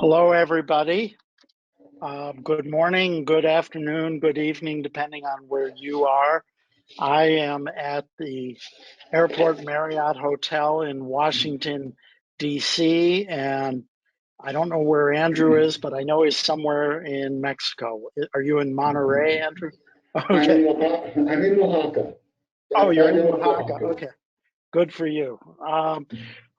Hello, everybody. Good morning, good afternoon, good evening, depending on where you are. I am at the Airport Marriott Hotel in Washington, D.C., and I don't know where Andrew is, but I know he's somewhere in Mexico. Are you in Monterey, Andrew? Okay. I'm in Oaxaca. Oh, you're in Oaxaca. Okay. Good for you.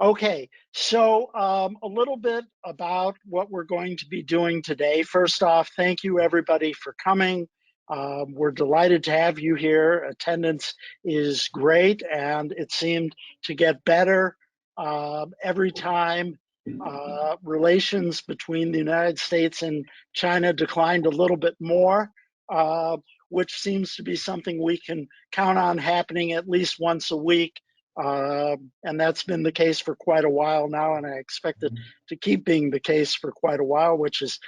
Okay, so a little bit about what we're going to be doing today. First off, thank you everybody for coming. We're delighted to have you here. Attendance is great, and it seemed to get better every time relations between the United States and China declined a little bit more, which seems to be something we can count on happening at least once a week. And that's been the case for quite a while now, and I expect it to keep being the case for quite a while, which is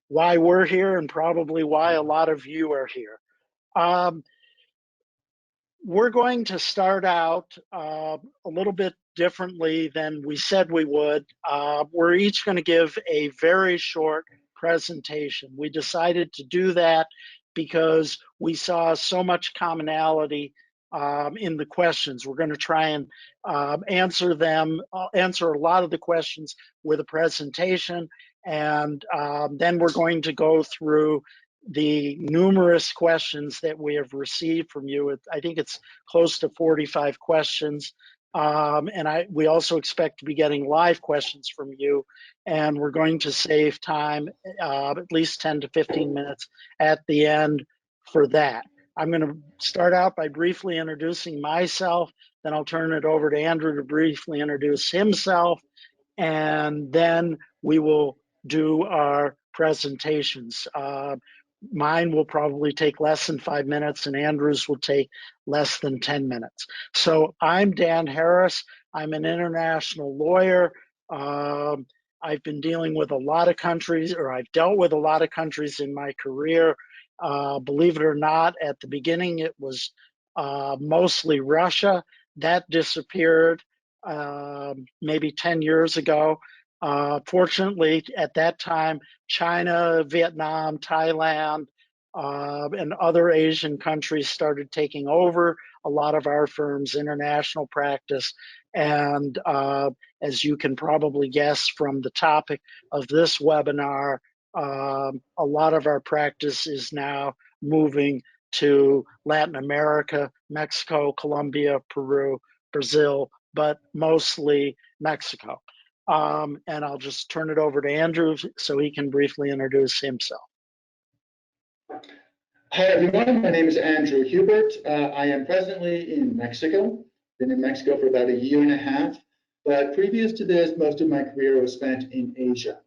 why we're here and probably why a lot of you are here. We're going to start out a little bit differently than we said we would. We're each going to give a very short presentation. We decided to do that because we saw so much commonality in the questions. We're going to try and answer a lot of the questions with a presentation, and then we're going to go through the numerous questions that we have received from you. I think it's close to 45 questions. And we also expect to be getting live questions from you. And we're going to save time, at least 10 to 15 minutes at the end for that. I'm going to start out by briefly introducing myself. Then I'll turn it over to Andrew to briefly introduce himself. And then we will do our presentations. Mine will probably take less than 5 minutes, and Andrew's will take less than 10 minutes. So I'm Dan Harris. I'm an international lawyer. I've been dealing with a lot of countries, or I've dealt with a lot of countries in my career. Believe it or not, at the beginning it was mostly Russia. That disappeared maybe 10 years ago. Fortunately, at that time, China, Vietnam, Thailand, and other Asian countries started taking over a lot of our firm's international practice. And as you can probably guess from the topic of this webinar, a lot of our practice is now moving to Latin America, Mexico, Colombia, Peru, Brazil, but mostly Mexico. And I'll just turn it over to Andrew so he can briefly introduce himself. Hi, everyone. My name is Andrew Hupert. I am presently in Mexico. Been in Mexico for about 1.5 years. But previous to this, most of my career was spent in Asia.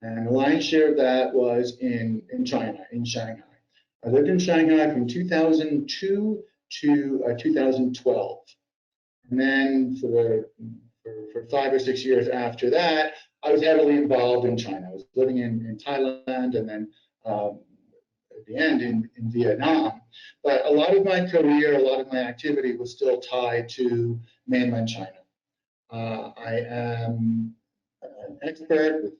And the lion's share of that was in China, in Shanghai. I lived in Shanghai from 2002 to 2012. And then for 5 or 6 years after that, I was heavily involved in China. I was living in Thailand, and then at the end in Vietnam. But a lot of my career, a lot of my activity was still tied to mainland China. I am an expert, with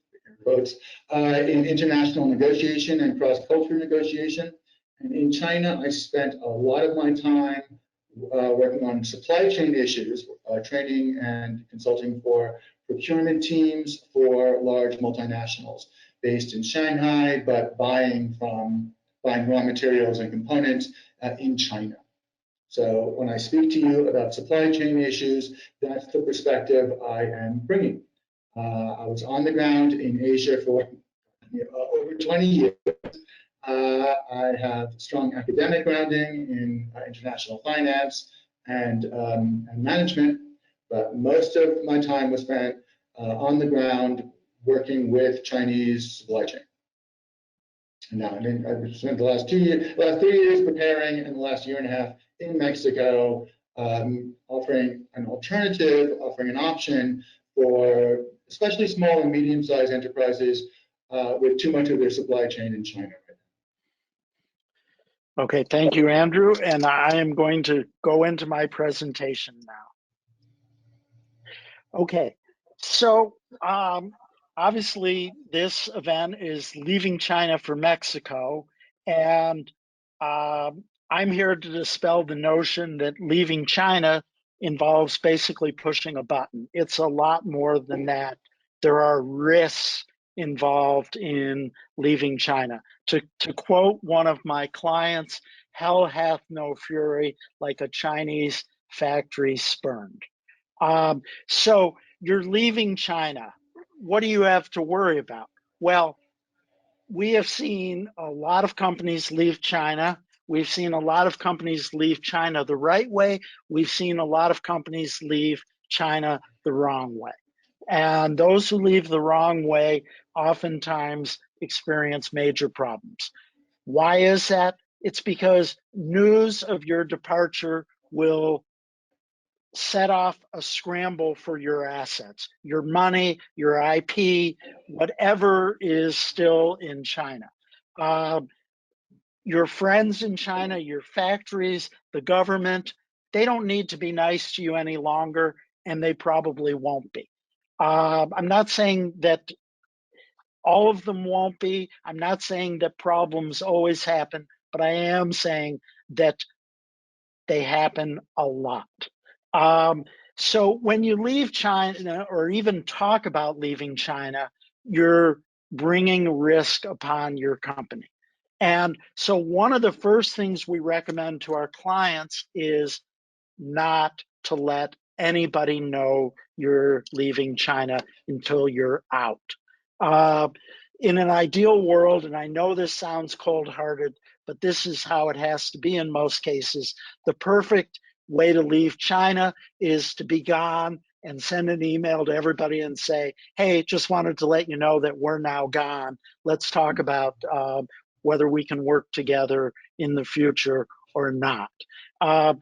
quotes, in international negotiation and cross-cultural negotiation. And in China, I spent a lot of my time working on supply chain issues, training and consulting for procurement teams for large multinationals based in Shanghai, but buying raw materials and components in China. So when I speak to you about supply chain issues, that's the perspective I am bringing. I was on the ground in Asia for over 20 years. I have strong academic grounding in international finance and management, but most of my time was spent on the ground working with Chinese supply chain. Now, I've spent the last 3 years preparing, and the last 1.5 years in Mexico, offering an alternative, offering an option for especially small and medium-sized enterprises with too much of their supply chain in China. Okay, thank you, Andrew. And I am going to go into my presentation now. Okay, so I obviously, this event is leaving China for Mexico, and I'm here to dispel the notion that leaving China involves basically pushing a button. It's a lot more than that. There are risks involved in leaving China. To quote one of my clients, hell hath no fury like a Chinese factory spurned. So you're leaving China. What do you have to worry about? Well, we have seen a lot of companies leave China. We've seen a lot of companies leave China the right way. We've seen a lot of companies leave China the wrong way. And those who leave the wrong way oftentimes experience major problems. Why is that? It's because news of your departure will set off a scramble for your assets, your money, your IP, whatever is still in China. Uh, your friends in China, your factories, the government, they don't need to be nice to you any longer, and they probably won't be. I'm not saying that all of them won't be. I'm not saying that problems always happen, but I am saying that they happen a lot. Um, so when you leave China or even talk about leaving China, you're bringing risk upon your company. And so one of the first things we recommend to our clients is not to let anybody know you're leaving China until you're out. Uh, in an ideal world, and I know this sounds cold hearted, but this is how it has to be in most cases, the perfect way to leave China is to be gone and send an email to everybody and say, hey, just wanted to let you know that we're now gone. Let's talk about whether we can work together in the future or not. Uh,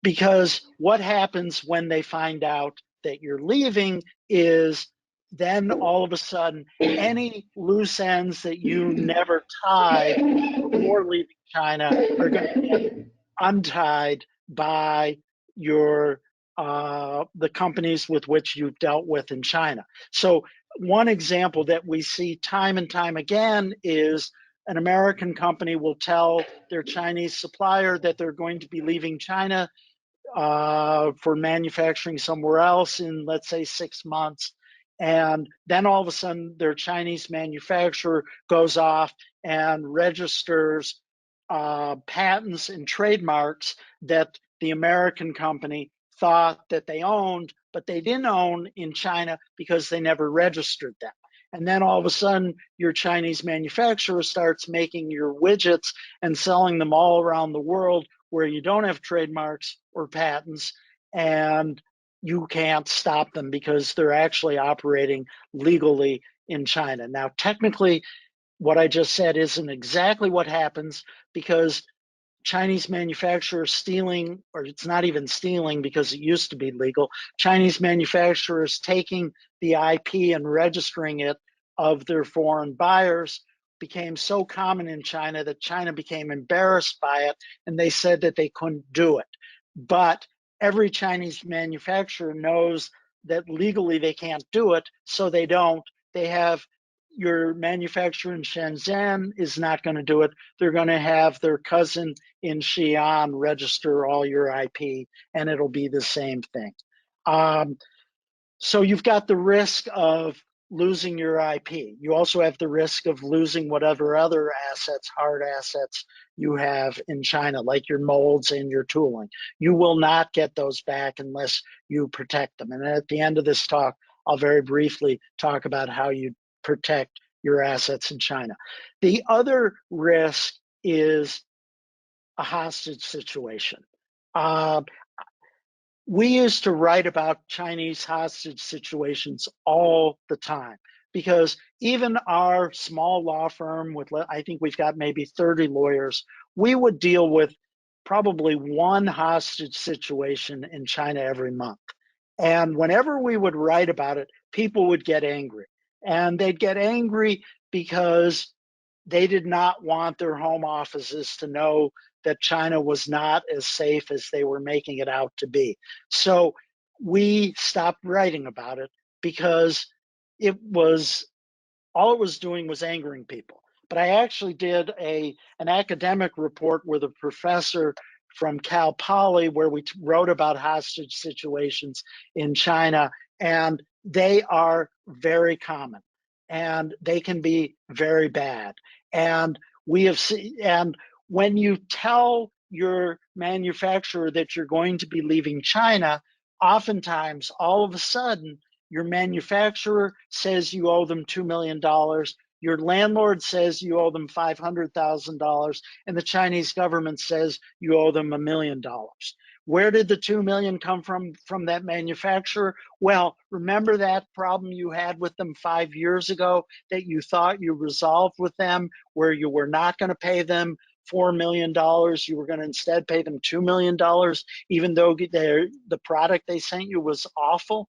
because what happens when they find out that you're leaving is then all of a sudden, any loose ends that you never tied before leaving China are going to get untied by your the companies with which you've dealt with in China. So one example that we see time and time again is an American company will tell their Chinese supplier that they're going to be leaving China for manufacturing somewhere else in, let's say, 6 months. And then all of a sudden, their Chinese manufacturer goes off and registers patents and trademarks that the American company thought that they owned, but they didn't own in China because they never registered them. And then all of a sudden, your Chinese manufacturer starts making your widgets and selling them all around the world where you don't have trademarks or patents, and you can't stop them because they're actually operating legally in China. Now, technically, what I just said isn't exactly what happens because Chinese manufacturers stealing, or it's not even stealing because it used to be legal, Chinese manufacturers taking the IP and registering it of their foreign buyers became so common in China that China became embarrassed by it and they said that they couldn't do it. But every Chinese manufacturer knows that legally they can't do it, so they don't. They have your manufacturer in Shenzhen is not going to do it. They're going to have their cousin in Xi'an register all your IP, and it'll be the same thing. So you've got the risk of losing your IP. You also have the risk of losing whatever other assets, hard assets you have in China, like your molds and your tooling. You will not get those back unless you protect them. And at the end of this talk, I'll very briefly talk about how you protect your assets in China. The other risk is a hostage situation. Uh, we used to write about Chinese hostage situations all the time because even our small law firm with, I think we've got maybe 30 lawyers, we would deal with probably one hostage situation in China every month. And whenever we would write about it, people would get angry. And they'd get angry because they did not want their home offices to know that China was not as safe as they were making it out to be. So we stopped writing about it because it was all it was doing was angering people. But I actually did an academic report with a professor from Cal Poly where we wrote about hostage situations in China, and they are very common and they can be very bad. And we have seen, and when you tell your manufacturer that you're going to be leaving China, oftentimes all of a sudden your manufacturer says you owe them $2 million. Your landlord says you owe them $500,000, and the Chinese government says you owe them $1 million. Where did the 2 million come from that manufacturer? Well, remember that problem you had with them 5 years ago that you thought you resolved with them, where you were not going to pay them $4 million, you were going to instead pay them $2 million, even though the product they sent you was awful?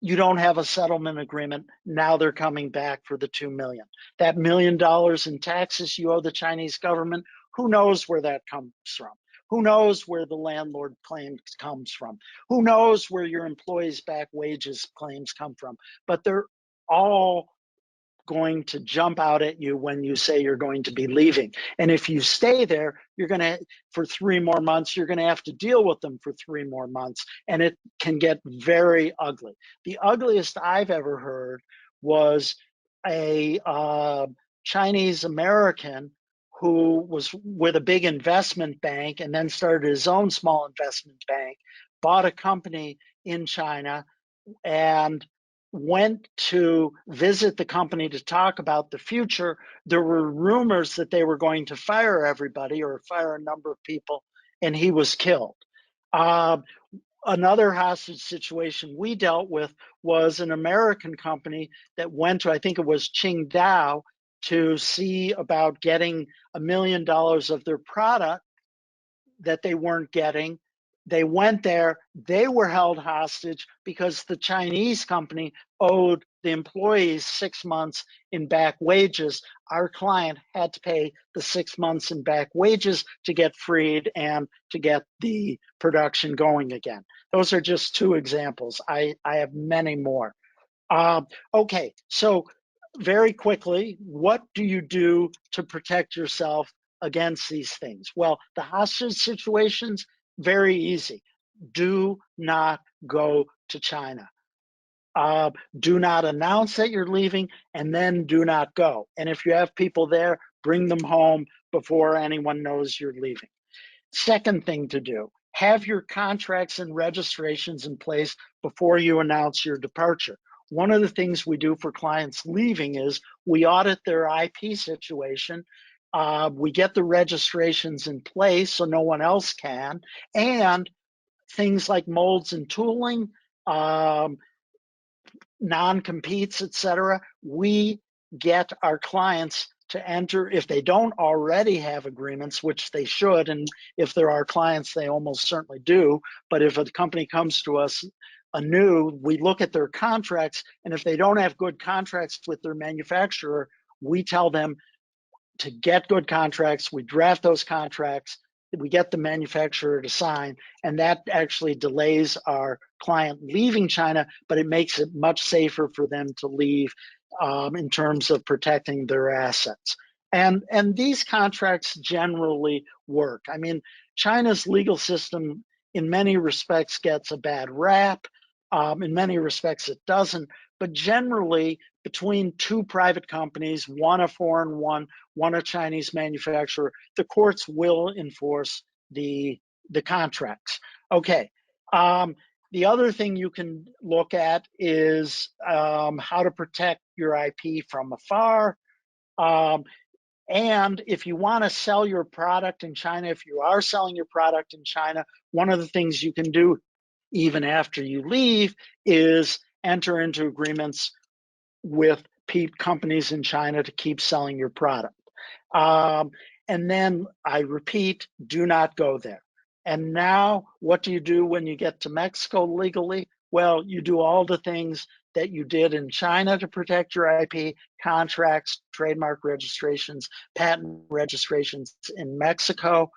You don't have a settlement agreement. Now they're coming back for the 2 million. That $1 million in taxes you owe the Chinese government, who knows where that comes from? Who knows where the landlord claim comes from? Who knows where your employees' back wages claims come from? But they're all going to jump out at you when you say you're going to be leaving. And if you stay there, you're going to, for 3 more months, you're going to have to deal with them for 3 more months. And it can get very ugly. The ugliest I've ever heard was a Chinese American who was with a big investment bank and then started his own small investment bank, bought a company in China, and went to visit the company to talk about the future. There were rumors that they were going to fire everybody or fire a number of people, and he was killed. Another hostage situation we dealt with was an American company that went to, I think it was Qingdao, to see about getting $1 million of their product that they weren't getting. They went there, they were held hostage because the Chinese company owed the employees 6 months in back wages. Our client had to pay the 6 months in back wages to get freed and to get the production going again. Those are just 2 examples. I have many more. Okay, so very quickly, what do you do to protect yourself against these things? Well, the hostage situations, very easy. Do not go to China. Do not announce that you're leaving, and then do not go. And if you have people there, bring them home before anyone knows you're leaving. Second thing to do, have your contracts and registrations in place before you announce your departure. One of the things we do for clients leaving is we audit their IP situation. We get the registrations in place so no one else can, and things like molds and tooling, non-competes, et cetera, we get our clients to enter, if they don't already have agreements, which they should, and if they're our clients, they almost certainly do. But if a company comes to us anew, we look at their contracts, and if they don't have good contracts with their manufacturer, we tell them to get good contracts. We draft those contracts, we get the manufacturer to sign, and that actually delays our client leaving China, but it makes it much safer for them to leave in terms of protecting their assets. And these contracts generally work. I mean, China's legal system in many respects gets a bad rap. In many respects it doesn't, but generally between 2 private companies, one a foreign one a Chinese manufacturer, the courts will enforce the contracts. Okay. The other thing you can look at is how to protect your IP from afar. And if you want to sell your product in China, if you are selling your product in China, one of the things you can do even after you leave is enter into agreements with companies in China to keep selling your product. And then I repeat, do not go there. And now what do you do when you get to Mexico legally? Well, you do all the things that you did in China to protect your IP, contracts, trademark registrations, patent registrations in Mexico.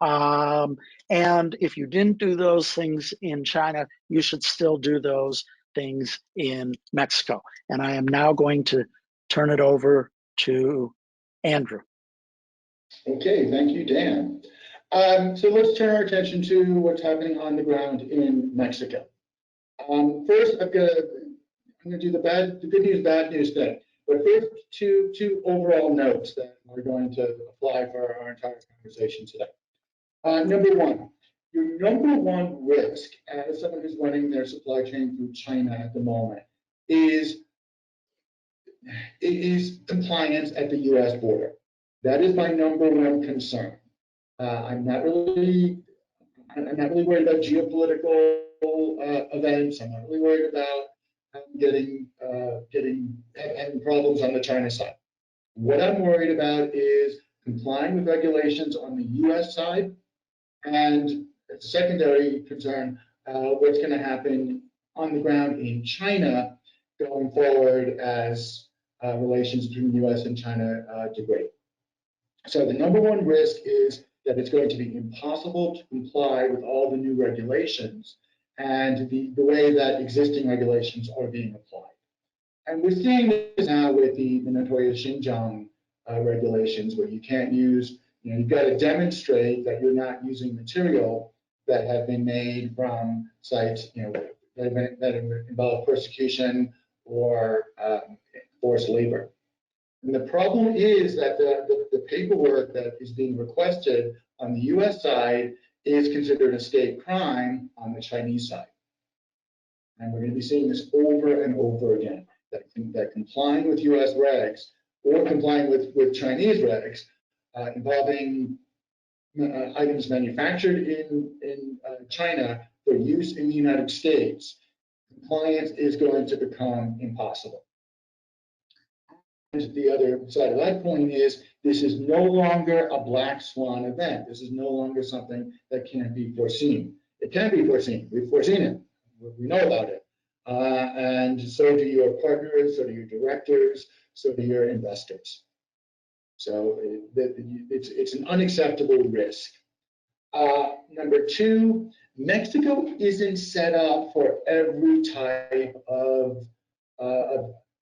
And if you didn't do those things in China, you should still do those things in Mexico. And I am now going to turn it over to Andrew. Okay, thank you, Dan. So let's turn our attention to what's happening on the ground in Mexico. First, I'm going to do the good news, bad news thing. But first, two overall notes that we're going to apply for our entire conversation today. Number one, your number one risk as someone who's running their supply chain through China at the moment is compliance at the U.S. border. That is my number one concern. I'm not really worried about geopolitical events. I'm not really worried about having problems on the China side. What I'm worried about is complying with regulations on the U.S. side, and as a secondary concern, what's going to happen on the ground in China going forward as relations between the U.S. and China degrade. So the number one risk is that it's going to be impossible to comply with all the new regulations and the way that existing regulations are being applied. And we're seeing this now with the notorious Xinjiang regulations, where you can't use, you've got to demonstrate that you're not using material that have been made from sites, that involve persecution or forced labor. And the problem is that the paperwork that is being requested on the US side is considered a state crime on the Chinese side. And we're going to be seeing this over and over again, that complying with US regs or complying with Chinese regs involving items manufactured in China for use in the United States, compliance is going to become impossible. The other side of that coin is this is no longer a black swan event. This is no longer something that can't be foreseen. It can be foreseen. We've foreseen it. We know about it. And so do your partners, so do your directors, so do your investors. So it's an unacceptable risk. Number two, Mexico isn't set up for every type of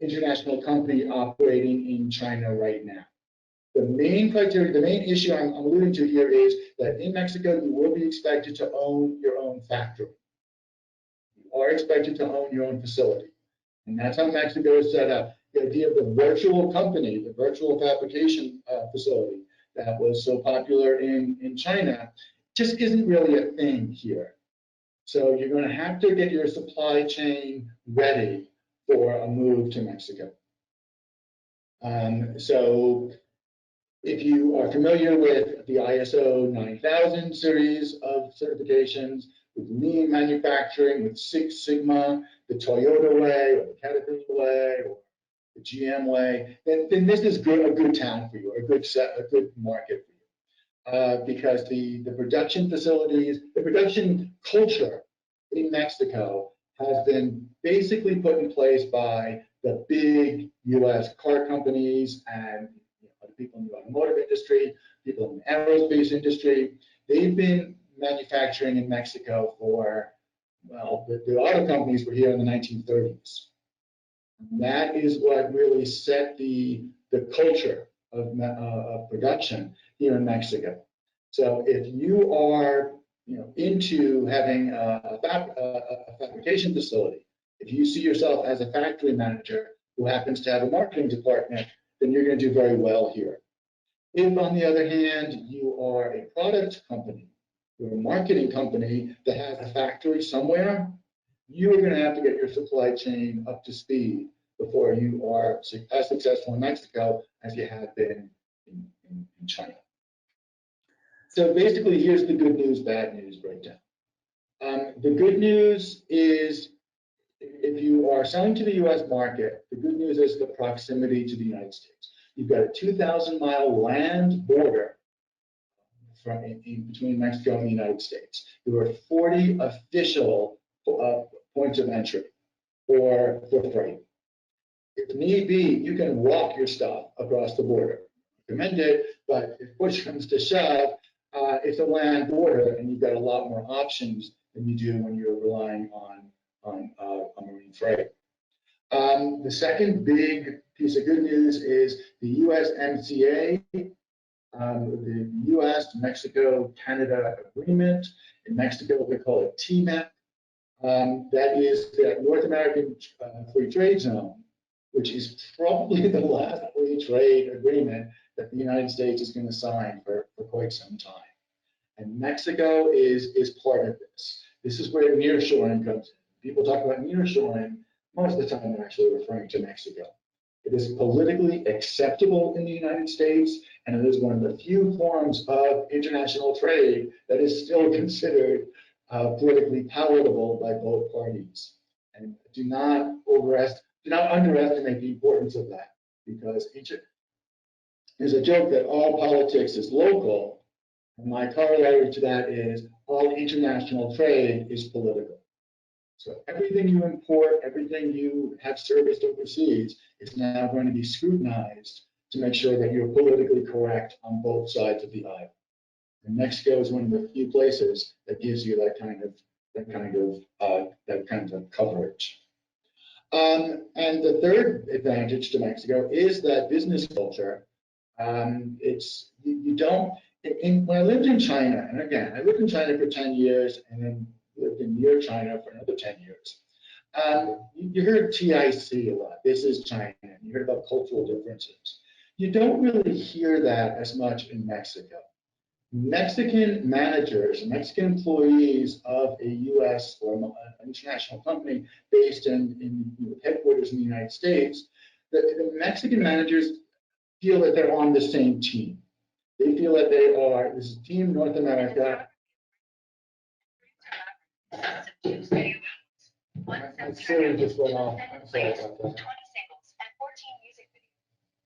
international company operating in China right now. The main criteria, the main issue I'm alluding to here is that in Mexico, you will be expected to own your own factory. You are expected to own your own facility. And that's how Mexico is set up. The idea of the virtual company, the virtual fabrication facility that was so popular in China just isn't really a thing here. So you're going to have to get your supply chain ready for a move to Mexico. So if you are familiar with the ISO 9000 series of certifications, with lean manufacturing, with Six Sigma, the Toyota way, or the Caterpillar way, or the GM way, then this is a good town for you, a good market for you. Because the production facilities, the production culture in Mexico has been basically put in place by the big US car companies and other people in the automotive industry, people in the aerospace industry. They've been manufacturing in Mexico for, well, the auto companies were here in the 1930s. And that is what really set the culture of production here in Mexico. So if you are into having a fabrication facility, if you see yourself as a factory manager who happens to have a marketing department, then you're going to do very well here. If, on the other hand, you are a product company, you're a marketing company that has a factory somewhere, you are going to have to get your supply chain up to speed before you are as successful in Mexico as you have been in China. So basically, here's the good news, bad news breakdown. The good news is if you are selling to the US market, the good news is the proximity to the United States. You've got a 2,000-mile land border between Mexico and the United States. There are 40 official points of entry for freight. If need be, you can walk your stuff across the border. Recommend it, but if push comes to shove, it's a land border, and you've got a lot more options than you do when you're relying on marine freight. The second big piece of good news is the USMCA, the US-Mexico-Canada Agreement. In Mexico, we call it TMEC. That is the North American Free Trade Zone, which is probably the last free trade agreement that the United States is going to sign for quite some time. And Mexico is part of this. This is where nearshoring comes in. People talk about nearshoring, most of the time they're actually referring to Mexico. It is politically acceptable in the United States, and it is one of the few forms of international trade that is still considered politically palatable by both parties. And do not underestimate the importance of that, because there's a joke that all politics is local, and my corollary to that is all international trade is political. So everything you import, everything you have serviced overseas is now going to be scrutinized to make sure that you're politically correct on both sides of the aisle. And Mexico is one of the few places that gives you that kind of coverage. And the third advantage to Mexico is that business culture. When I lived in China, and again, I lived in China for 10 years and then lived in near China for another 10 years. You heard TIC a lot. This is China. You heard about cultural differences. You don't really hear that as much in Mexico. Mexican managers, Mexican employees of a U.S. or an international company based in headquarters in the United States, the Mexican managers feel that they're on the same team. They feel that this is Team North America. My Siri just went off. I'm sorry about that.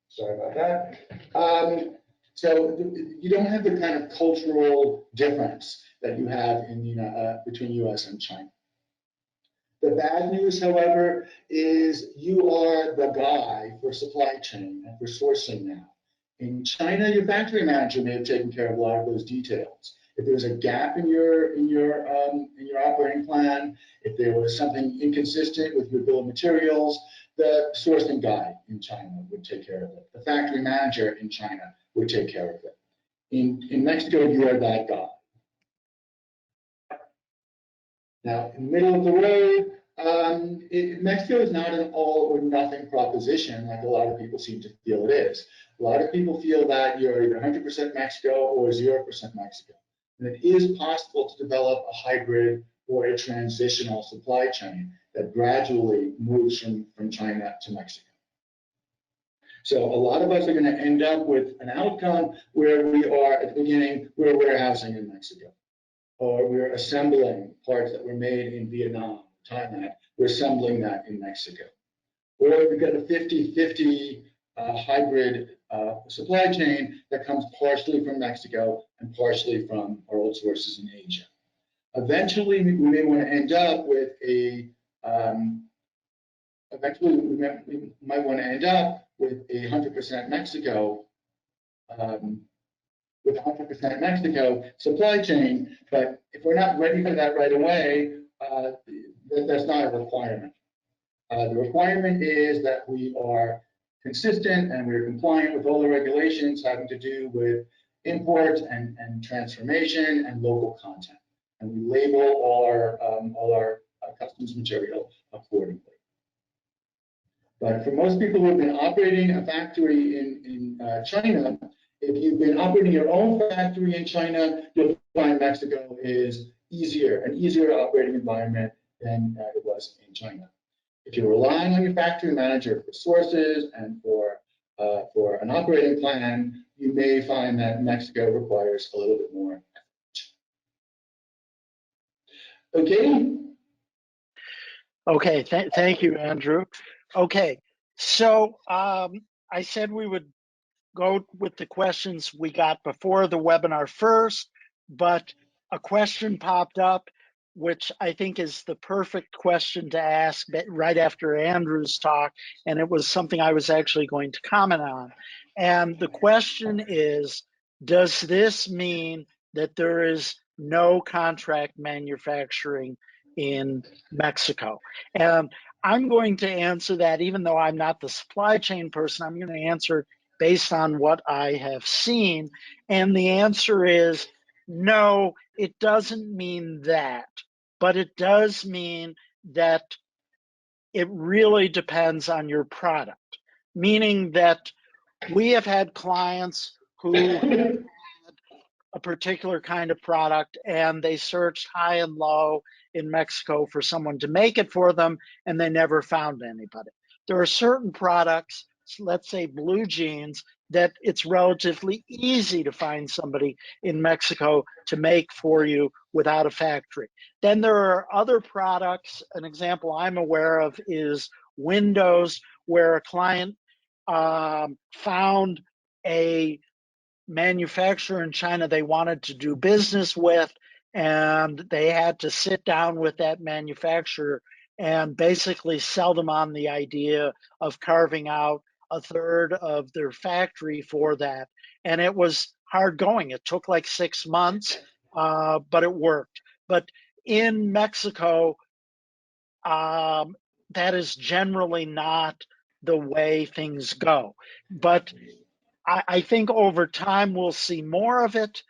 Sorry about that. So you don't have the kind of cultural difference that you have between U.S. and China. The bad news, however, is you are the guy for supply chain and for sourcing now. In China, your factory manager may have taken care of a lot of those details. If there was a gap in your operating plan, if there was something inconsistent with your bill of materials, the sourcing guy in China would take care of it. The factory manager in China would take care of it. In Mexico, you are that guy. Now, in the middle of the road, Mexico is not an all or nothing proposition like a lot of people seem to feel it is. A lot of people feel that you're either 100% Mexico or 0% Mexico. And it is possible to develop a hybrid or a transitional supply chain that gradually moves from China to Mexico. So a lot of us are going to end up with an outcome where we are at the beginning, we're warehousing in Mexico, or we're assembling parts that were made in Vietnam, Thailand, we're assembling that in Mexico. Or we've got a 50-50 hybrid supply chain that comes partially from Mexico and partially from our old sources in Asia. Eventually, we may want to end up with we might want to end up with a 100% Mexico, supply chain. But if we're not ready for that right away, that's not a requirement. The requirement is that we are consistent and we're compliant with all the regulations having to do with import and transformation and local content. And we label all our customs material accordingly. But for most people who have been operating a factory in China, if you've been operating your own factory in China, you'll find Mexico is an easier operating environment than it was in China. If you're relying on your factory manager for sources and for an operating plan, you may find that Mexico requires a little bit more effort. Okay. Okay, thank you, Andrew. Okay, so I said we would go with the questions we got before the webinar first, but a question popped up, which I think is the perfect question to ask right after Andrew's talk, and it was something I was actually going to comment on. And the question is, does this mean that there is no contract manufacturing in Mexico? And I'm going to answer that, even though I'm not the supply chain person, I'm going to answer it based on what I have seen. And the answer is no, it doesn't mean that, but it does mean that it really depends on your product, meaning that we have had clients who a particular kind of product and they searched high and low in Mexico for someone to make it for them and they never found anybody. There are certain products, let's say blue jeans, that it's relatively easy to find somebody in Mexico to make for you without a factory. Then there are other products. An example I'm aware of is windows, where a client found a manufacturer in China they wanted to do business with, and they had to sit down with that manufacturer and basically sell them on the idea of carving out a third of their factory for that. And it was hard going. It took like 6 months, but it worked. But in Mexico, that is generally not the way things go. But I think over time we'll see more of it,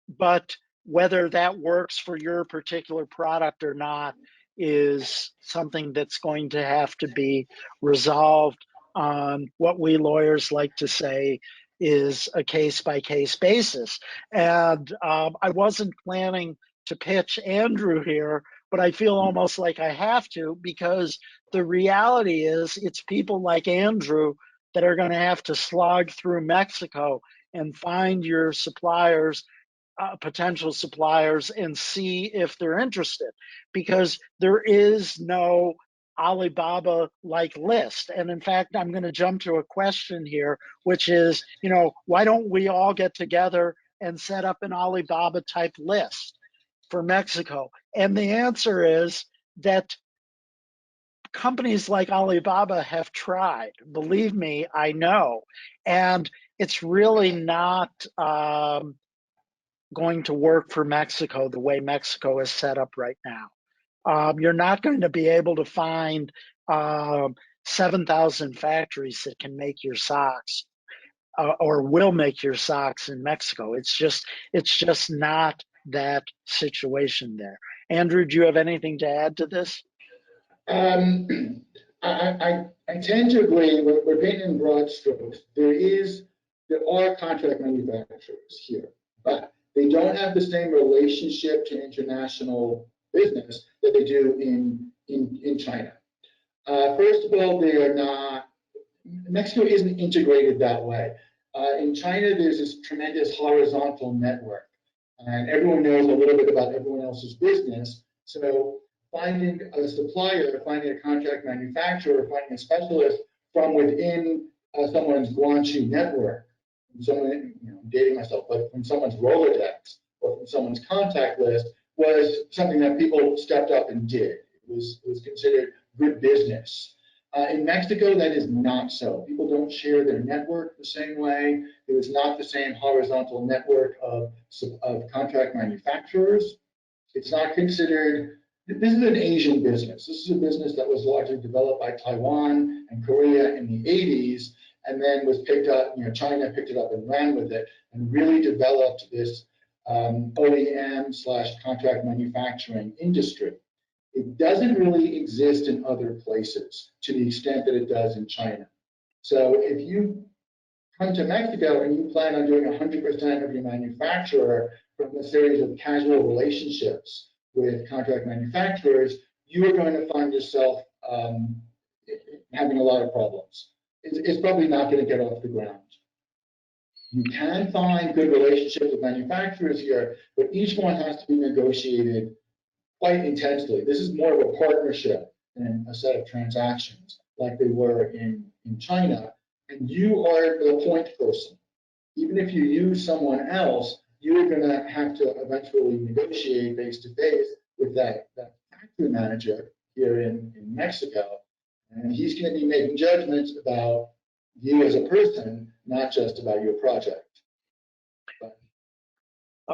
but whether that works for your particular product or not is something that's going to have to be resolved on what we lawyers like to say is a case-by-case basis. And I wasn't planning to pitch Andrew here, but I feel almost like I have to, because the reality is it's people like Andrew that are going to have to slog through Mexico and find your suppliers, potential suppliers, and see if they're interested, because there is no Alibaba-like list. And in fact, I'm going to jump to a question here, which is, why don't we all get together and set up an Alibaba-type list for Mexico? And the answer is that companies like Alibaba have tried. Believe me, I know. And it's really not going to work for Mexico the way Mexico is set up right now. You're not going to be able to find 7,000 factories that can make your socks or will make your socks in Mexico. It's just not that situation there. Andrew, do you have anything to add to this? Um, I tend to agree. We're painting in broad strokes. There are contract manufacturers here, but they don't have the same relationship to international business that they do in China. First of all, they are not. Mexico isn't integrated that way. In China, there's this tremendous horizontal network, and everyone knows a little bit about everyone else's business. So finding a supplier, finding a contract manufacturer, finding a specialist from within someone's Guanxi network, someone, I'm dating myself, but from someone's Rolodex or from someone's contact list, was something that people stepped up and did. It was considered good business. In Mexico, that is not so. People don't share their network the same way. There is not the same horizontal network of contract manufacturers. It's not considered. This is an Asian business. This is a business that was largely developed by Taiwan and Korea in the 80s, and then was picked up, China picked it up and ran with it and really developed this OEM/contract manufacturing industry. It doesn't really exist in other places to the extent that it does in China. So if you come to Mexico and you plan on doing 100% of your manufacturer from a series of casual relationships with contract manufacturers, you are going to find yourself having a lot of problems. It's probably not going to get off the ground. You can find good relationships with manufacturers here, but each one has to be negotiated quite intensely. This is more of a partnership than a set of transactions like they were in China. And you are the point person. Even if you use someone else, you're going to have to eventually negotiate face to face with that factory manager here in Mexico. And he's going to be making judgments about you as a person, not just about your project.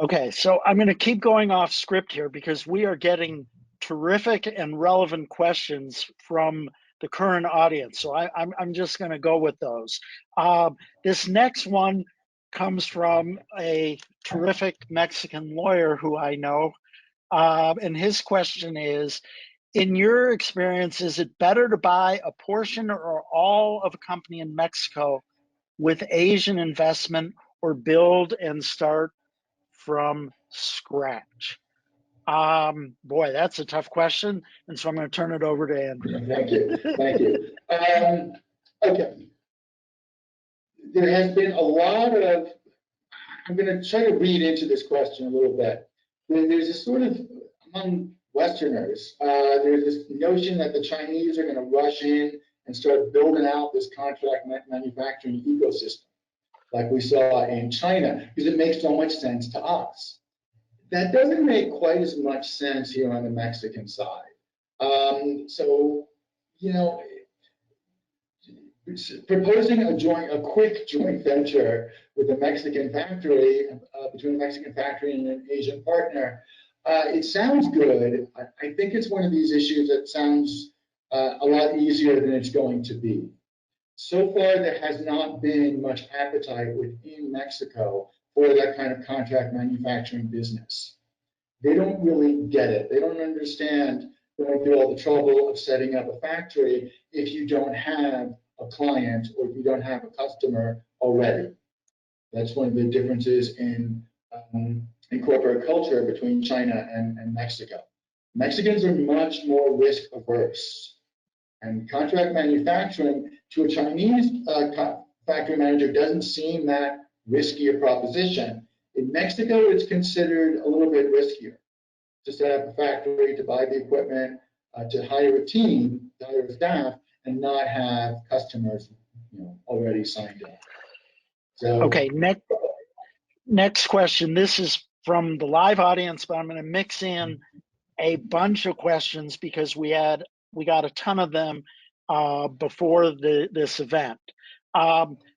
Okay, so I'm going to keep going off script here because we are getting terrific and relevant questions from the current audience. So I'm just going to go with those. This next one comes from a terrific Mexican lawyer who I know. And his question is, in your experience, is it better to buy a portion or all of a company in Mexico with Asian investment, or build and start from scratch? Boy, that's a tough question. And so I'm going to turn it over to Andrew. Thank you. Thank you. Okay. There has been a lot of, I'm going to try to read into this question a little bit. There's this sort of, among Westerners, there's this notion that the Chinese are going to rush in and start building out this contract manufacturing ecosystem, like we saw in China, because it makes so much sense to us. That doesn't make quite as much sense here on the Mexican side. So, you know, proposing a quick joint venture with a Mexican factory, between a Mexican factory and an Asian partner, it sounds good. I think it's one of these issues that sounds a lot easier than it's going to be. So far, there has not been much appetite within Mexico for that kind of contract manufacturing business. They don't really get it. They don't understand going through all the trouble of setting up a factory if you don't have a client or if you don't have a customer already. That's one of the differences in corporate culture between China and Mexico. Mexicans are much more risk averse. And contract manufacturing to a Chinese factory manager doesn't seem that risky a proposition. In Mexico, it's considered a little bit riskier to set up a factory, to buy the equipment, to hire a team, to hire a staff, and not have customers, you know, already signed up. So, okay, next question. This is from the live audience, but I'm going to mix in a bunch of questions because we got a ton of them before this event.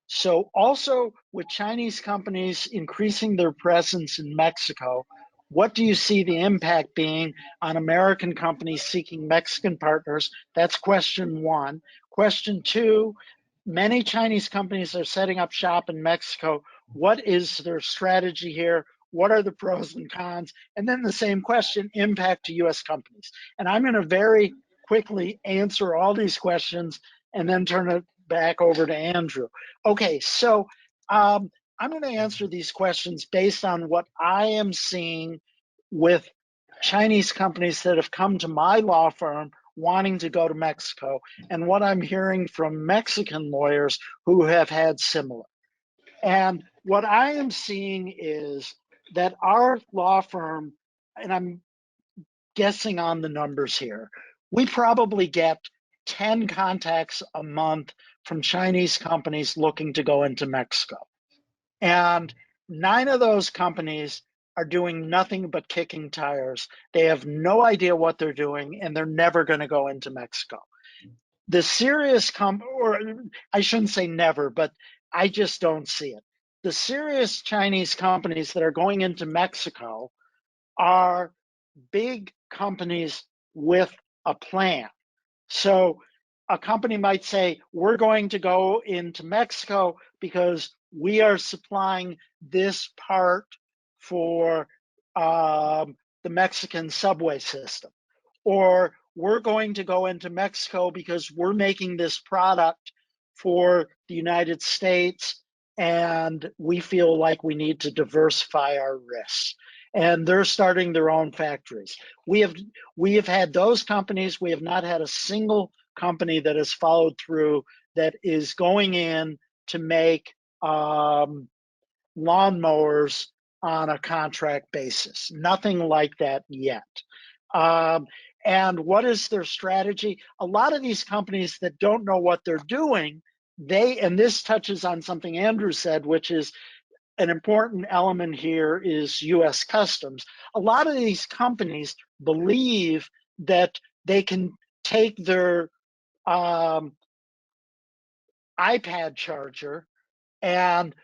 So also with Chinese companies increasing their presence in Mexico, what do you see the impact being on American companies seeking Mexican partners? That's question one. Question two, many Chinese companies are setting up shop in Mexico. What is their strategy here? What are the pros and cons? And then the same question, impact to US companies. And I'm going to very quickly answer all these questions and then turn it back over to Andrew. Okay, so I'm going to answer these questions based on what I am seeing with Chinese companies that have come to my law firm wanting to go to Mexico, and what I'm hearing from Mexican lawyers who have had similar. And what I am seeing is that our law firm, and I'm guessing on the numbers here, we probably get 10 contacts a month from Chinese companies looking to go into Mexico. And 9 of those companies are doing nothing but kicking tires. They have no idea what they're doing, and they're never going to go into Mexico. The serious or I shouldn't say never, but I just don't see it. The serious Chinese companies that are going into Mexico are big companies with a plan. So a company might say, we're going to go into Mexico because we are supplying this part for the Mexican subway system. Or we're going to go into Mexico because we're making this product for the United States and we feel like we need to diversify our risks. And they're starting their own factories. We have had those companies. We have not had a single company that has followed through that is going in to make lawnmowers on a contract basis. Nothing like that yet. And what is their strategy? A lot of these companies that don't know what they're doing, and this touches on something Andrew said, which is an important element here is US Customs. A lot of these companies believe that they can take their iPad charger and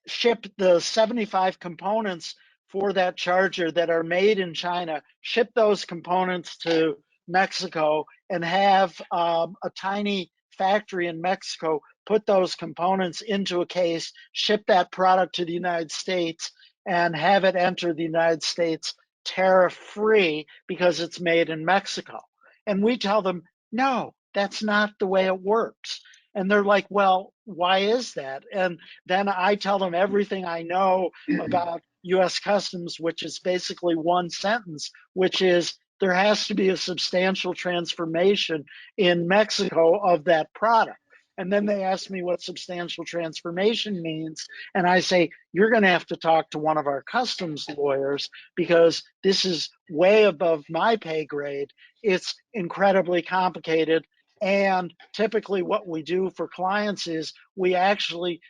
ship the 75 components for that charger that are made in China, ship those components to Mexico, and have a tiny factory in Mexico put those components into a case, ship that product to the United States, and have it enter the United States tariff-free because it's made in Mexico. And we tell them, no, that's not the way it works. And they're like, well, why is that? And then I tell them everything I know about US Customs, which is basically one sentence, which is there has to be a substantial transformation in Mexico of that product. And then they ask me what substantial transformation means. And I say, you're going to have to talk to one of our customs lawyers because this is way above my pay grade. It's incredibly complicated. And typically what we do for clients is we actually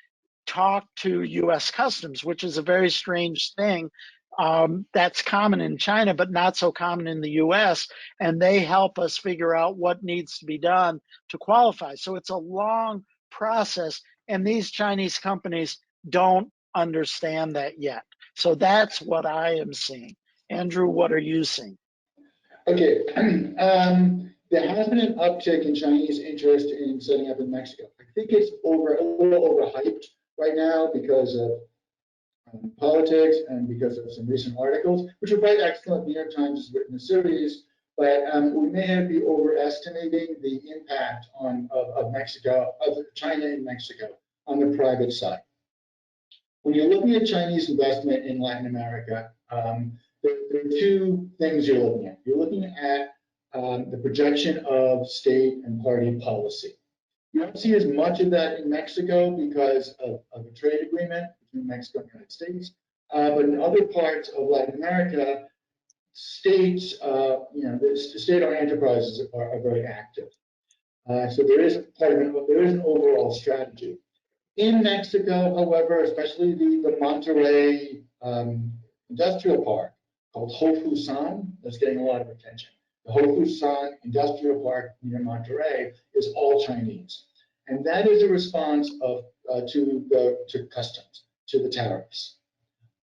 talk to US Customs, which is a very strange thing. That's common in China, but not so common in the US. And they help us figure out what needs to be done to qualify. So it's a long process. And these Chinese companies don't understand that yet. So that's what I am seeing. Andrew, what are you seeing? Okay, there has been an uptick in Chinese interest in setting up in Mexico. I think it's a little overhyped right now because of politics and because of some recent articles, which are quite excellent. The New York Times has written a series, but we may be overestimating the impact of Mexico, of China in Mexico on the private side. When you're looking at Chinese investment in Latin America, there are two things you're looking at. You're looking at the projection of state and party policy. You don't see as much of that in Mexico because of a trade agreement between Mexico and the United States. But in other parts of Latin America, states, the state-owned enterprises are very active. So there is an overall strategy. In Mexico, however, especially the Monterrey industrial park called Hofusan, that's getting a lot of attention. The Hofusan industrial park near Monterrey is all Chinese. And that is a response to customs, to the tariffs.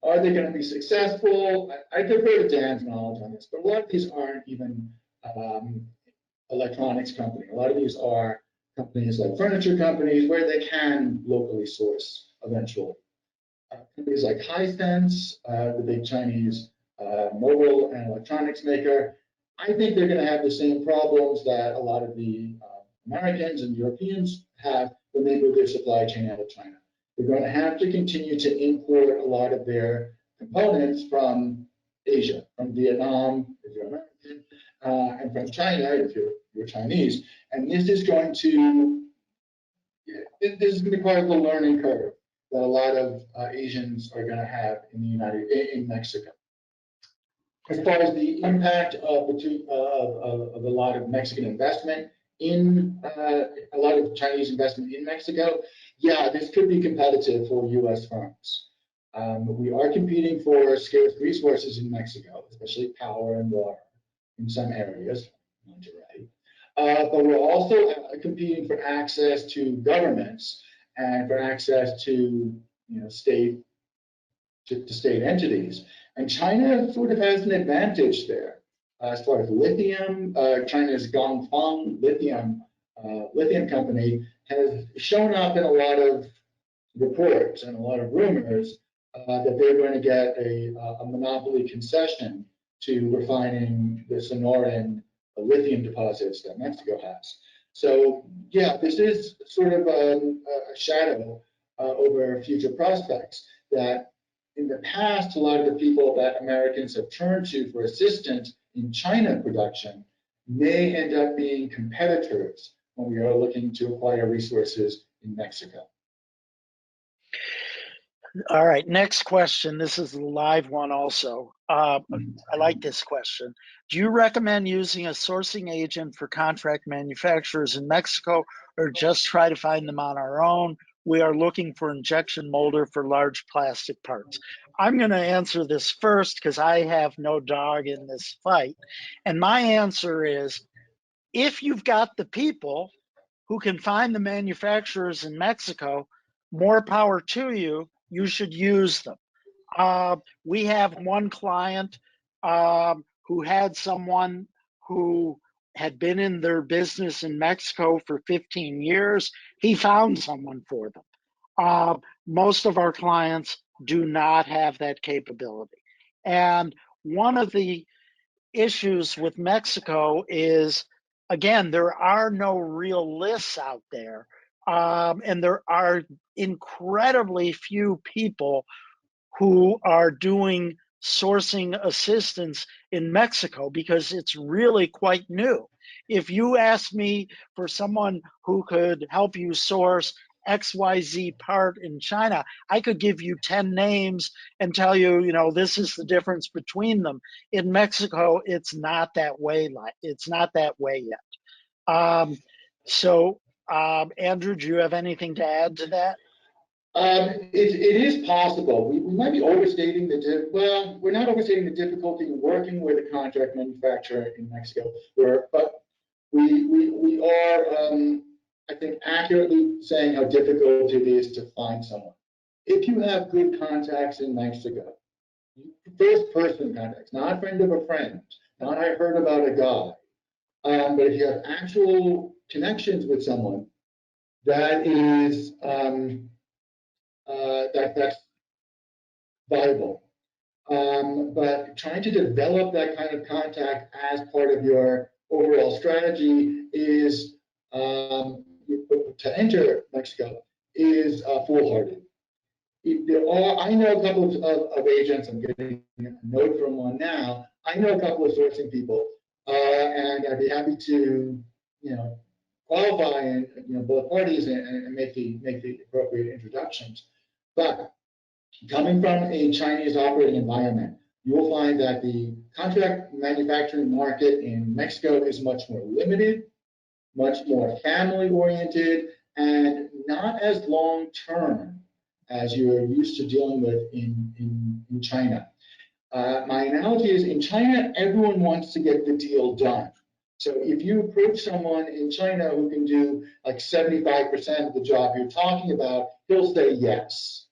Are they going to be successful? I defer to Dan's knowledge on this, but a lot of these aren't even electronics companies. A lot of these are companies like furniture companies where they can locally source eventually. Companies like Hisense, the big Chinese mobile and electronics maker, I think they're going to have the same problems that a lot of the Americans and Europeans have when they move their supply chain out of China. They're going to have to continue to import a lot of their components from Asia, from Vietnam, if you're American, and from China, if you're Chinese. And this is going to be part of the learning curve that a lot of Asians are going to have in Mexico. As far as the impact of a lot of Mexican investment in a lot of Chinese investment in Mexico, yeah, this could be competitive for U.S. firms. We are competing for scarce resources in Mexico, especially power and water in some areas, Monterrey. But we're also competing for access to governments and for access to state entities. And China sort of has an advantage there. As far as lithium, China's Gongfang lithium company has shown up in a lot of reports and a lot of rumors that they're going to get a monopoly concession to refining the Sonoran lithium deposits that Mexico has. So yeah, this is sort of a shadow over future prospects that in the past, a lot of the people that Americans have turned to for assistance in China production may end up being competitors when we are looking to acquire resources in Mexico. All right, next question. This is a live one also. I like this question. Do you recommend using a sourcing agent for contract manufacturers in Mexico or just try to find them on our own? We are looking for injection molder for large plastic parts. I'm going to answer this first because I have no dog in this fight. And my answer is, if you've got the people who can find the manufacturers in Mexico, more power to you. You should use them. We have one client who had someone who had been in their business in Mexico for 15 years. He found someone for them. Most of our clients do not have that capability. And one of the issues with Mexico is, again, there are no real lists out there. And there are incredibly few people who are doing sourcing assistance in Mexico because it's really quite new. If you ask me for someone who could help you source XYZ part in China, I could give you 10 names and tell you, this is the difference between them. In Mexico, it's not that way. It's not that way yet. Andrew, do you have anything to add to that? It is possible. We might be overstating well, we're not overstating the difficulty in working with a contract manufacturer in Mexico, but we are, I think, accurately saying how difficult it is to find someone. If you have good contacts in Mexico, first person contacts, not friend of a friend, not I heard about a guy, but if you have actual connections with someone, that is that's viable. But trying to develop that kind of contact as part of your overall strategy is to enter Mexico is foolhardy. I know a couple of agents. I'm getting a note from one now. I know a couple of sourcing people, and I'd be happy to, qualify and both parties and make the appropriate introductions. But coming from a Chinese operating environment, you will find that the contract manufacturing market in Mexico is much more limited, much more family-oriented, and not as long-term as you're used to dealing with in China. My analogy is, in China, everyone wants to get the deal done. So if you approach someone in China who can do like 75% of the job you're talking about, he'll say yes.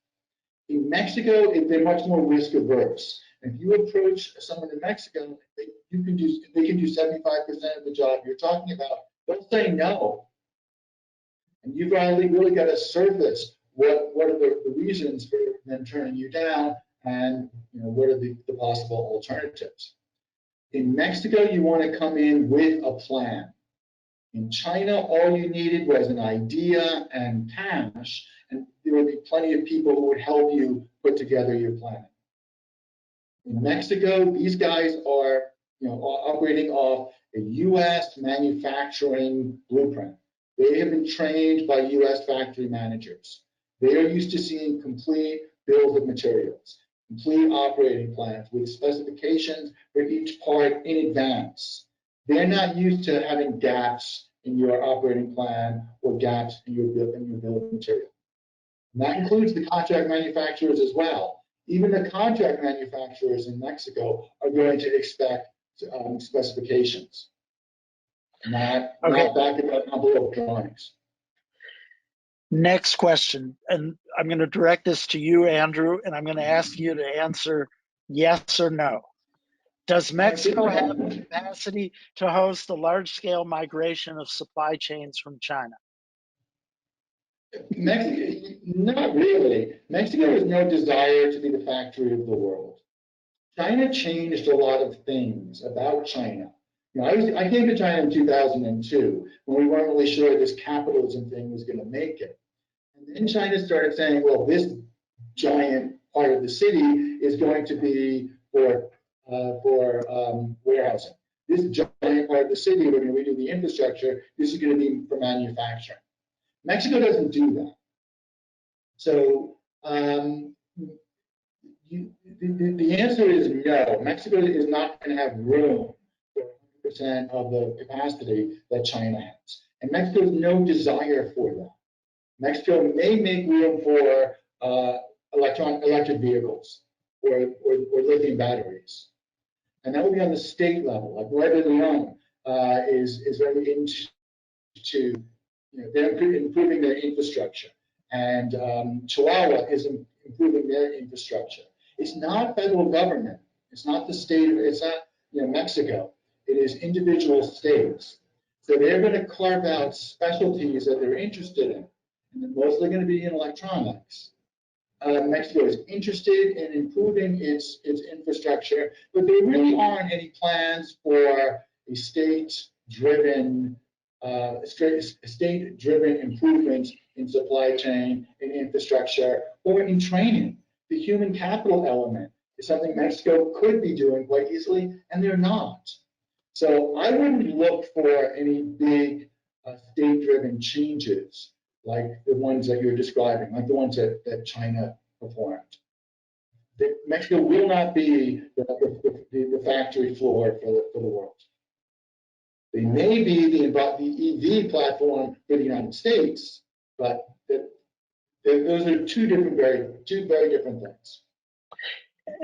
In Mexico, they're much more risk averse. If you approach someone in Mexico, they can do 75% of the job you're talking about, they'll say no. And you've really got to surface what are the reasons for them turning you down, and what are the possible alternatives. In Mexico, you want to come in with a plan. In China, all you needed was an idea and cash, and there would be plenty of people who would help you put together your plan. In Mexico, these guys are operating off a U.S. manufacturing blueprint. They have been trained by U.S. factory managers. They are used to seeing complete bills of materials, complete operating plans with specifications for each part in advance. They're not used to having gaps in your operating plan or gaps in your bill of material. And that includes the contract manufacturers as well. Even the contract manufacturers in Mexico are going to expect specifications, not back of envelope drawings. Next question, and I'm going to direct this to you, Andrew, and I'm going to ask you to answer yes or no. Does Mexico have the capacity to host a large-scale migration of supply chains from China? Mexico, not really. Mexico has no desire to be the factory of the world. China changed a lot of things about China. I came to China in 2002 when we weren't really sure this capitalism thing was going to make it. And then China started saying, well, this giant part of the city is going to be for warehousing. This giant part of the city, we're going to redo the infrastructure. This is going to be for manufacturing. Mexico doesn't do that. So the answer is no. Mexico is not going to have room for 100% of the capacity that China has. And Mexico has no desire for that. Mexico may make room for electric vehicles or lithium batteries. And that will be on the state level. Like Nuevo León is very into they're improving their infrastructure. And Chihuahua is improving their infrastructure. It's not federal government. It's not the state. It's not Mexico. It is individual states. So they're going to carve out specialties that they're interested in, and they're mostly going to be in electronics. Mexico is interested in improving its infrastructure, but there really aren't any plans for a state-driven improvements in supply chain, in infrastructure, or in training. The human capital element is something Mexico could be doing quite easily, and they're not. So I wouldn't look for any big state-driven changes like the ones that you're describing, like the ones that China performed. Mexico will not be the factory floor for the world. They may be the EV platform for the United States, but those are two very different things.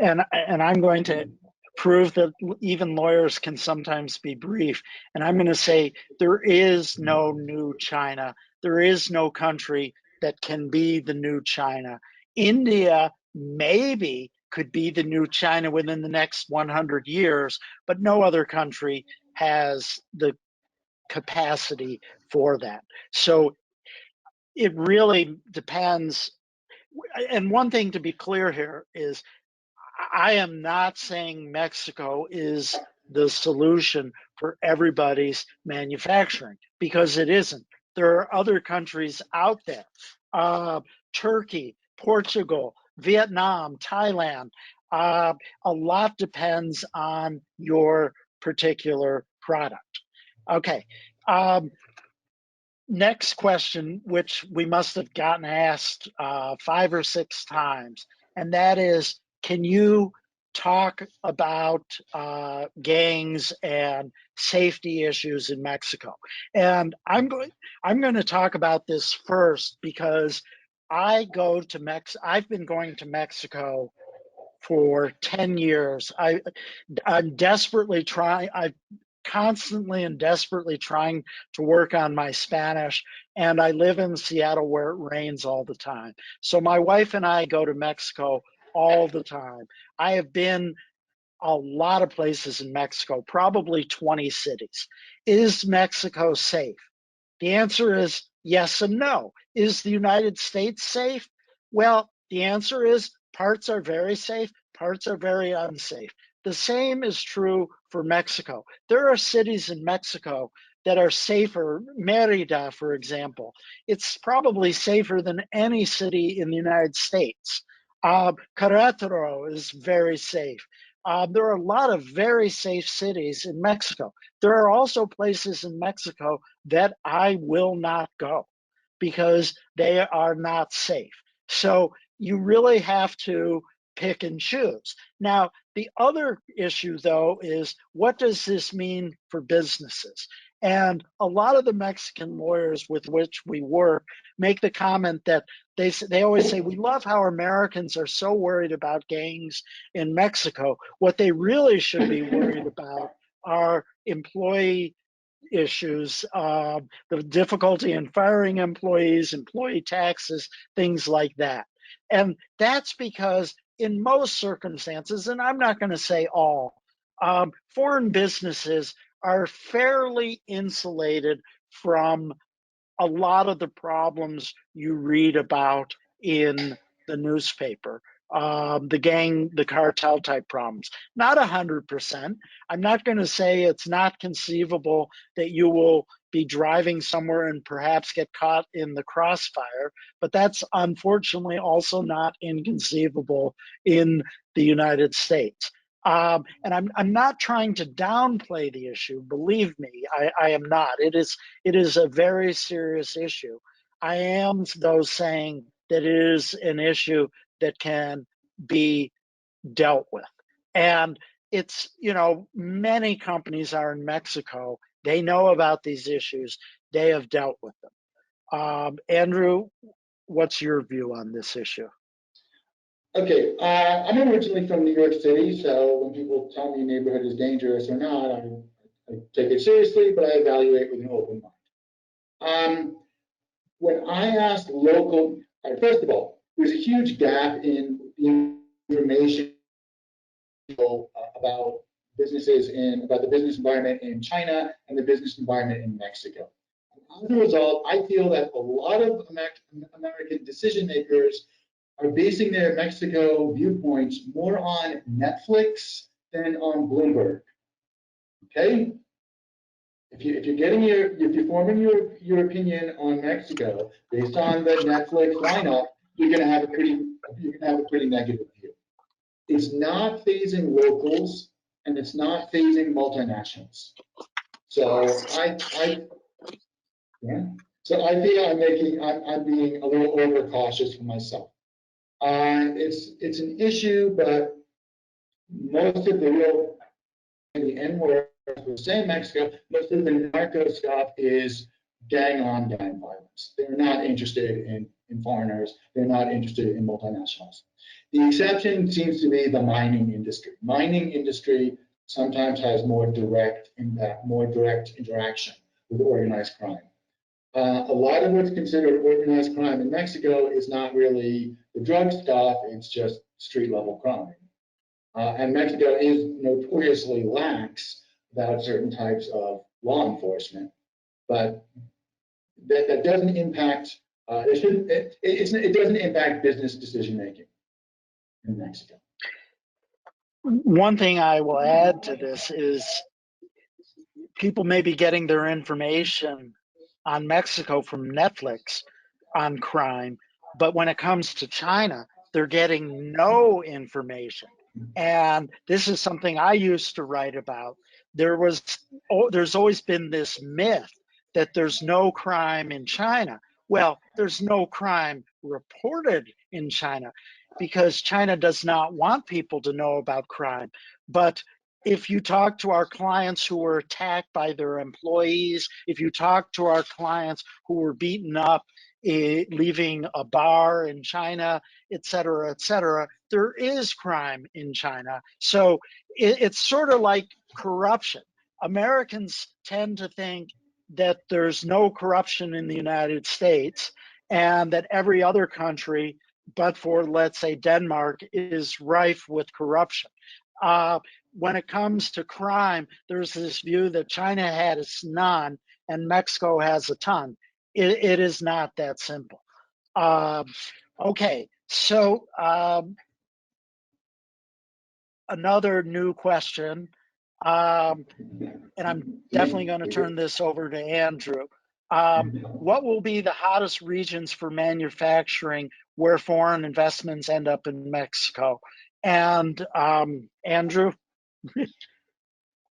And I'm going to prove that even lawyers can sometimes be brief. And I'm going to say there is no new China. There is no country that can be the new China. India maybe could be the new China within the next 100 years, but no other country has the capacity for that. So it really depends. And one thing to be clear here is I am not saying Mexico is the solution for everybody's manufacturing, because it isn't. There are other countries out there, Turkey, Portugal, Vietnam, Thailand. A lot depends on your particular product. Okay. Next question, which we must have gotten asked 5 or 6 times, and that is, can you talk about gangs and safety issues in Mexico? And I'm going to talk about this first because I've been going to Mexico for 10 years. I'm constantly and desperately trying to work on my Spanish, and I live in Seattle where it rains all the time. So my wife and I go to Mexico all the time. I have been a lot of places in Mexico, probably 20 cities. Is Mexico safe? The answer is yes and no. Is the United States safe? Well, the answer is parts are very safe, parts are very unsafe. The same is true for Mexico. There are cities in Mexico that are safer. Merida, for example, it's probably safer than any city in the United States. Querétaro is very safe. There are a lot of very safe cities in Mexico. There are also places in Mexico that I will not go because they are not safe. So you really have to pick and choose. Now, the other issue, though, is what does this mean for businesses? And a lot of the Mexican lawyers with which we work make the comment that they always say, we love how Americans are so worried about gangs in Mexico. What they really should be worried about are employee issues, the difficulty in firing employees, employee taxes, things like that. And that's because in most circumstances, and I'm not going to say all, foreign businesses are fairly insulated from a lot of the problems you read about in the newspaper, the cartel type problems. Not 100%. I'm not going to say it's not conceivable that you will be driving somewhere and perhaps get caught in the crossfire, but that's unfortunately also not inconceivable in the United States. And I'm not trying to downplay the issue. Believe me, I am not. It is a very serious issue. I am, though, saying that it is an issue that can be dealt with. And it's, many companies are in Mexico. They know about these issues. They have dealt with them. Andrew, what's your view on this issue? Okay, I'm originally from New York City, so when people tell me a neighborhood is dangerous or not, I take it seriously, but I evaluate with an open mind. When I asked first of all, there's a huge gap in the information about about the business environment in China and the business environment in Mexico. As a result, I feel that a lot of American decision makers are basing their Mexico viewpoints more on Netflix than on Bloomberg. Okay? If you're forming your opinion on Mexico based on the Netflix lineup, you're gonna have a pretty negative view. It's not phasing locals and it's not phasing multinationals. So I feel I'm being a little overcautious for myself. It's an issue, but most of the N word, we're saying Mexico, most of the narco stuff is gang on gang violence. They're not interested in foreigners. They're not interested in multinationals. The exception seems to be the mining industry. Mining industry sometimes has more direct impact, more direct interaction with organized crime. A lot of what's considered organized crime in Mexico is not really the drug stuff, it's just street level crime. And Mexico is notoriously lax about certain types of law enforcement, but that doesn't impact, it doesn't impact business decision making in Mexico. One thing I will add to this is people may be getting their information on Mexico from Netflix on crime, but when it comes to China, they're getting no information. And this is something I used to write about. There's always been this myth that there's no crime in China. Well, there's no crime reported in China because China does not want people to know about crime. But if you talk to our clients who were attacked by their employees, if you talk to our clients who were beaten up leaving a bar in China, et cetera, there is crime in China. So it's sort of like corruption. Americans tend to think that there's no corruption in the United States and that every other country, but for, let's say, Denmark, is rife with corruption. When it comes to crime, there's this view that China has none and Mexico has a ton. It is not that simple. Okay, so another new question, and I'm definitely going to turn this over to Andrew. What will be the hottest regions for manufacturing where foreign investments end up in Mexico? And Andrew?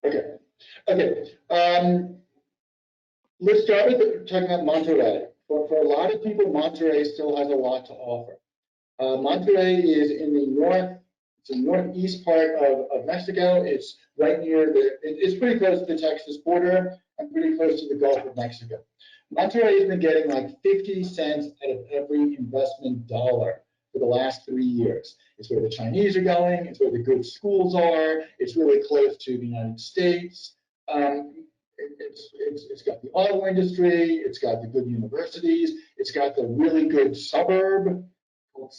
Okay. Let's start with talking about Monterrey. For a lot of people, Monterrey still has a lot to offer. Monterrey is in the northeast part of Mexico. It's right near it's pretty close to the Texas border and pretty close to the Gulf of Mexico. Monterrey has been getting like 50 cents out of every investment dollar for the last 3 years. It's where the Chinese are going. It's where the good schools are. It's really close to the United States. It's got the auto industry. It's got the good universities. It's got the really good suburb called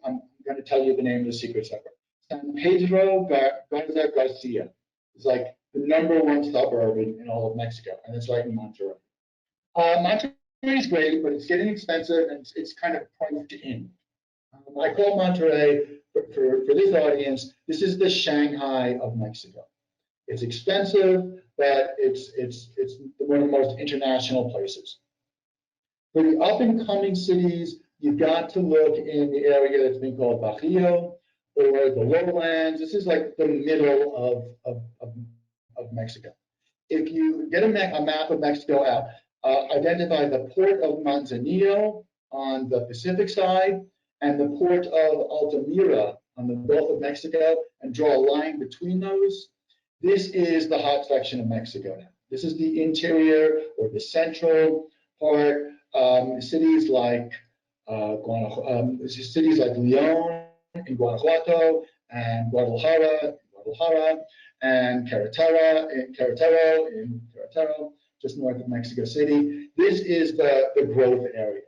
I'm going to tell you the name of the secret suburb. San Pedro Garcia. It's like the #1 suburb in all of Mexico, and it's right in Monterrey. Monterrey is great, but it's getting expensive, and it's kind of priced in. I call Monterrey, for this audience, this is the Shanghai of Mexico. It's expensive, but it's one of the most international places. For the up-and-coming cities, you've got to look in the area that's been called Bajío or the lowlands. This is like the middle of Mexico. If you get a map of Mexico out, identify the port of Manzanillo on the Pacific side and the port of Altamira on the Gulf of Mexico, and draw a line between those. This is the hot section of Mexico now. This is the interior or the central part. Cities like León in Guanajuato and Guadalajara and Querétaro in Querétaro, just north of Mexico City. This is the growth area.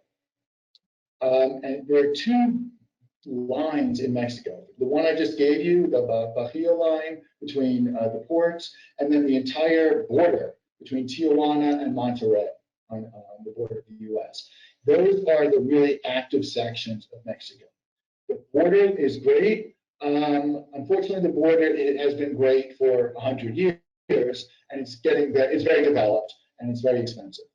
And there are two lines in Mexico. The one I just gave you, the Bahia line between the ports, and then the entire border between Tijuana and Monterrey on the border of the US. Those are the really active sections of Mexico. The border is great. Unfortunately, the border, it has been great for 100 years, and it's very developed, and it's very expensive.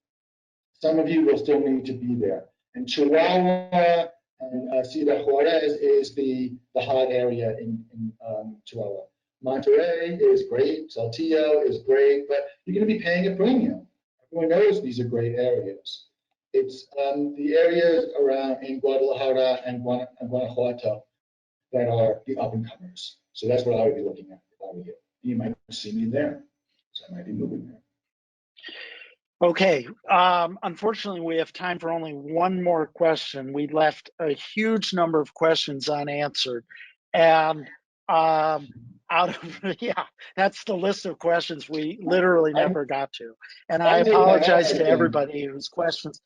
Some of you will still need to be there. And Chihuahua and Ciudad Juarez is the hot area in Chihuahua. Monterrey is great, Saltillo is great, but you're going to be paying a premium. Everyone knows these are great areas. It's the areas around in Guadalajara and Guanajuato that are the up-and-comers. So that's what I would be looking at if I were you. You might see me there, so I might be moving there. Okay, unfortunately, we have time for only one more question. We left a huge number of questions unanswered. And out of, yeah, that's the list of questions we literally never got to. And I apologize to everybody whose questions,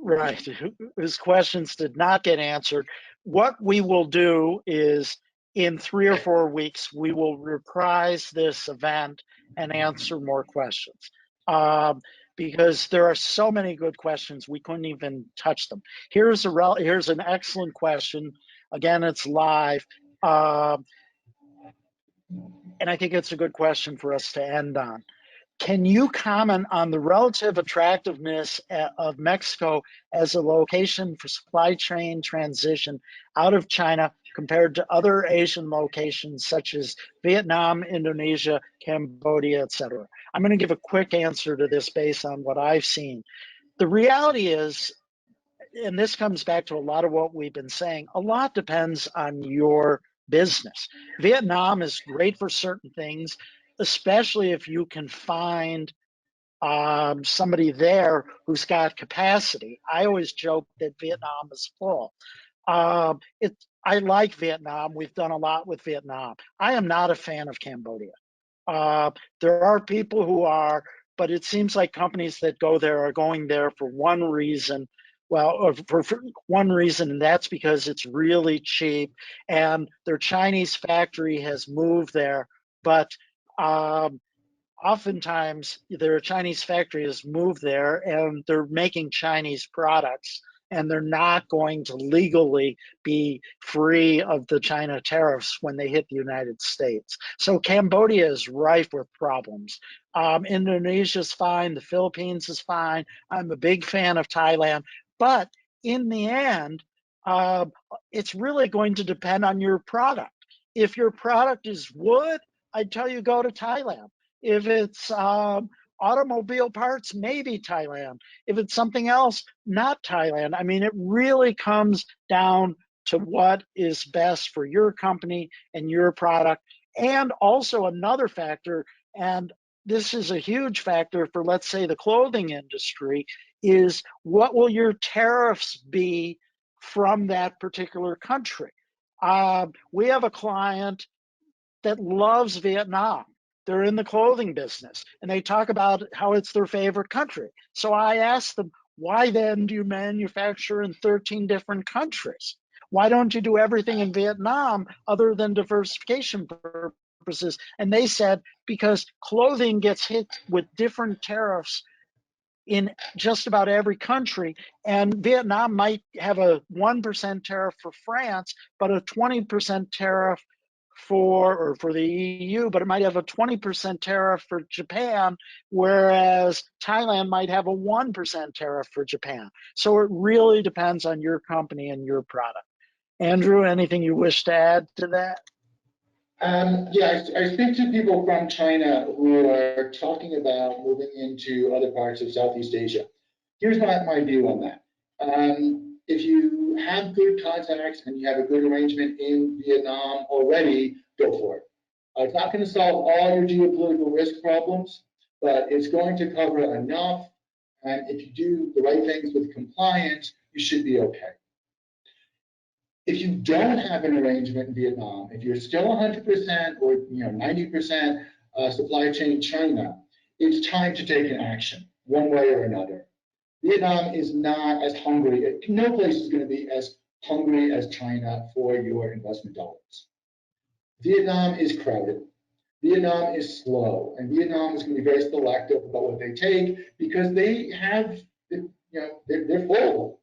right, whose questions did not get answered. What we will do is in 3 or 4 weeks, we will reprise this event and answer more questions. Because there are so many good questions, we couldn't even touch them. Here's an excellent question. Again, it's live. And I think it's a good question for us to end on. Can you comment on the relative attractiveness of Mexico as a location for supply chain transition out of China compared to other Asian locations such as Vietnam, Indonesia, Cambodia, etc.? I'm going to give a quick answer to this based on what I've seen. The reality is, and this comes back to a lot of what we've been saying, a lot depends on your business. Vietnam is great for certain things, especially if you can find somebody there who's got capacity. I always joke that Vietnam is full. I like Vietnam. We've done a lot with Vietnam. I am not a fan of Cambodia. There are people who are, but it seems like companies that go there are going there for one reason. Well, for one reason, and that's because it's really cheap, and their Chinese factory has moved there. But oftentimes, their Chinese factory has moved there, and they're making Chinese products, and they're not going to legally be free of the China tariffs when they hit the United States. So Cambodia is rife with problems. Indonesia's fine. The Philippines is fine. I'm a big fan of Thailand. But in the end, it's really going to depend on your product. If your product is wood, I'd tell you go to Thailand. If it's automobile parts, maybe Thailand. If it's something else, not Thailand. I mean, it really comes down to what is best for your company and your product. And also another factor, and this is a huge factor for, let's say, the clothing industry, is what will your tariffs be from that particular country? We have a client that loves Vietnam. They're in the clothing business, and they talk about how it's their favorite country. So I asked them, why then do you manufacture in 13 different countries? Why don't you do everything in Vietnam other than diversification purposes? And they said, because clothing gets hit with different tariffs in just about every country, and Vietnam might have a 1% tariff for France, but a 20% tariff for the EU, but it might have a 20% tariff for Japan, whereas Thailand might have a 1% tariff for Japan. So it really depends on your company and your product. Andrew, anything you wish to add to that? Yeah, I speak to people from China who are talking about moving into other parts of Southeast Asia. Here's my view on that. If you have good contacts and you have a good arrangement in Vietnam already, go for it. It's not going to solve all your geopolitical risk problems, but it's going to cover enough. And if you do the right things with compliance, you should be okay. If you don't have an arrangement in Vietnam, if you're still 100% or 90% supply chain China, it's time to take an action, one way or another. Vietnam is not as hungry. No place is going to be as hungry as China for your investment dollars. Vietnam is crowded. Vietnam is slow, and Vietnam is going to be very selective about what they take because they have, they're full.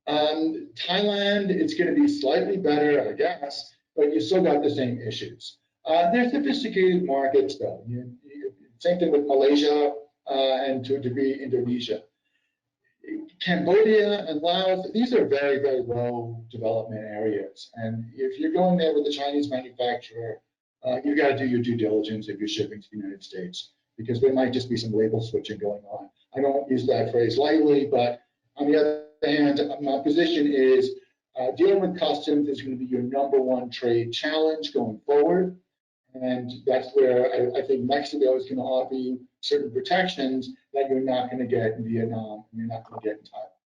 Thailand, it's going to be slightly better, I guess, but you still got the same issues. They're sophisticated markets, though. Same thing with Malaysia and to a degree Indonesia. Cambodia and Laos, these are very, very low development areas. And if you're going there with a Chinese manufacturer, you've got to do your due diligence if you're shipping to the United States, because there might just be some label switching going on. I don't use that phrase lightly, but on the other hand, my position is dealing with customs is going to be your #1 trade challenge going forward. And that's where I think Mexico is going to offer you certain protections that you're not going to get in Vietnam and you're not going to get in Thailand.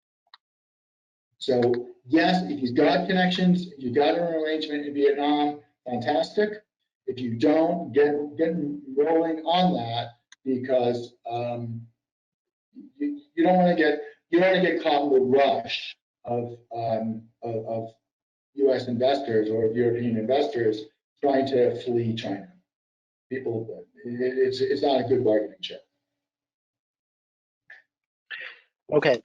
So yes, if you've got connections, if you've got an arrangement in Vietnam, fantastic. If you don't, get rolling on that, because you don't want to get caught in the rush of U.S. investors or European investors trying to flee China. People, it's not a good bargaining chip. Okay.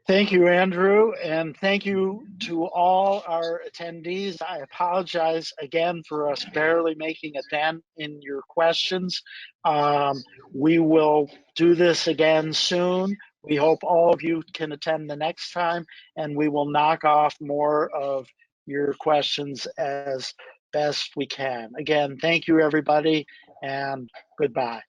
Thank you, Andrew, and thank you to all our attendees. I apologize again for us barely making a dent in your questions. We will do this again soon. We hope all of you can attend the next time, and we will knock off more of your questions as best we can. Again, thank you, everybody, and goodbye.